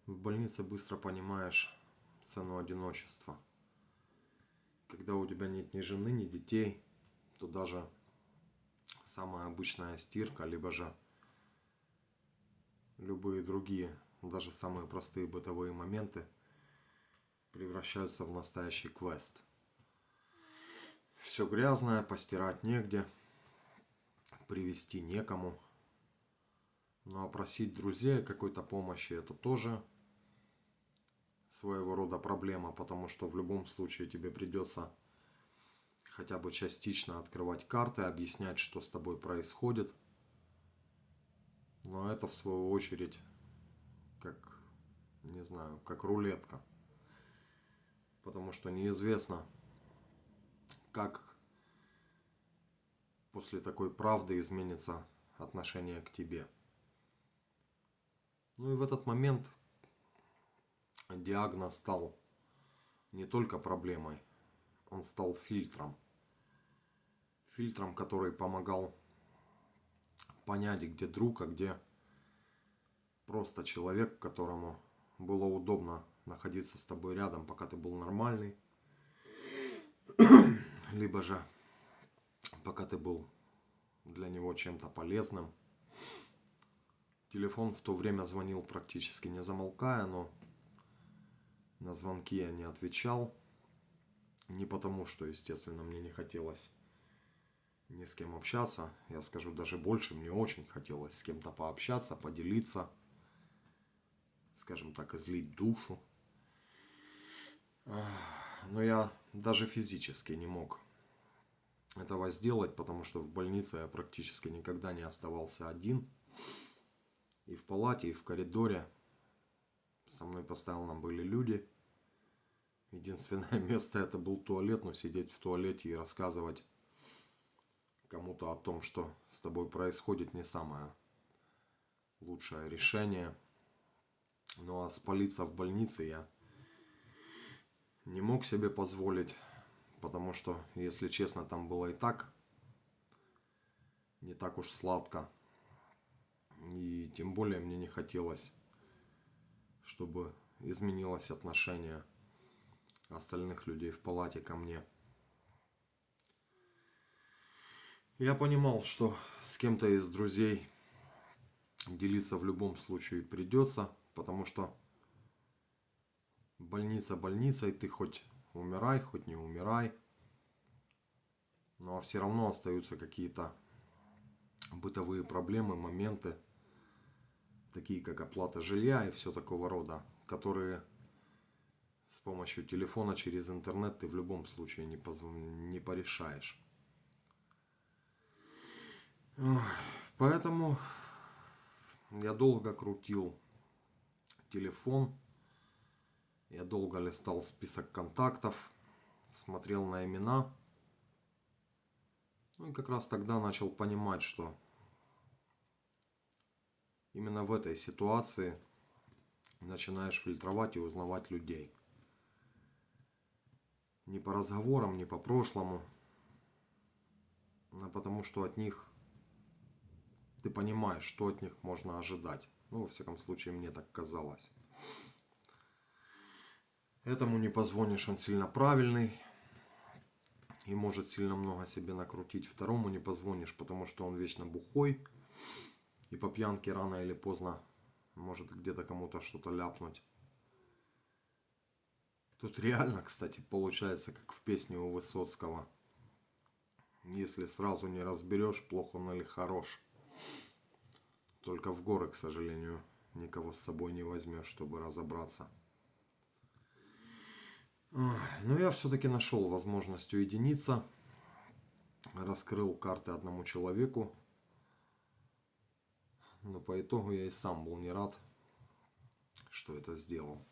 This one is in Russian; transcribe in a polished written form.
В больнице быстро понимаешь цену одиночества. Когда у тебя нет ни жены, ни детей, то даже самая обычная стирка, либо же любые другие, даже самые простые бытовые моменты превращаются в настоящий квест. Все грязное, постирать негде, привезти некому. Ну а просить друзей какой-то помощи — это тоже своего рода проблема, потому что в любом случае тебе придется хотя бы частично открывать карты, объяснять, что с тобой происходит. Но это в свою очередь как, не знаю, как рулетка. Потому что неизвестно, как после такой правды изменится отношение к тебе. Ну и в этот момент диагноз стал не только проблемой, он стал фильтром. Фильтром, который помогал понять, где друг, а где просто человек, которому было удобно находиться с тобой рядом, пока ты был нормальный. Либо же пока ты был для него чем-то полезным. Телефон в то время звонил практически не замолкая, но на звонки я не отвечал. Не потому, что, естественно, мне не хотелось ни с кем общаться. Я скажу даже больше, мне очень хотелось с кем-то пообщаться, поделиться, скажем так, излить душу. Но я даже физически не мог этого сделать, потому что в больнице я практически никогда не оставался один. И в палате, и в коридоре со мной постоянно были люди. Единственное место это был туалет, но сидеть в туалете и рассказывать кому-то о том, что с тобой происходит, не самое лучшее решение. Ну а спалиться в больнице я не мог себе позволить, потому что, если честно, там было и так не так уж сладко. И тем более мне не хотелось, чтобы изменилось отношение остальных людей в палате ко мне. Я понимал, что с кем-то из друзей делиться в любом случае придется, потому что больница больницей, ты хоть умирай, хоть не умирай, но все равно остаются какие-то бытовые проблемы, моменты, такие как оплата жилья и все такого рода, которые с помощью телефона через интернет ты в любом случае не порешаешь. Поэтому я долго крутил телефон, я долго листал список контактов, смотрел на имена. Ну и как раз тогда начал понимать, что именно в этой ситуации начинаешь фильтровать и узнавать людей. Не по разговорам, не по прошлому, а потому что от них ты понимаешь, что от них можно ожидать. Ну, во всяком случае, мне так казалось. Этому не позвонишь, он сильно правильный и может сильно много себе накрутить. Второму не позвонишь, потому что он вечно бухой и по пьянке рано или поздно может где-то кому-то что-то ляпнуть. Тут реально, кстати, получается, как в песне у Высоцкого. Если сразу не разберешь, плох он или хорош. Только в горы, к сожалению, никого с собой не возьмешь, чтобы разобраться. Но я все-таки нашел возможность уединиться. Раскрыл карты одному человеку. Но по итогу я и сам был не рад, что это сделал.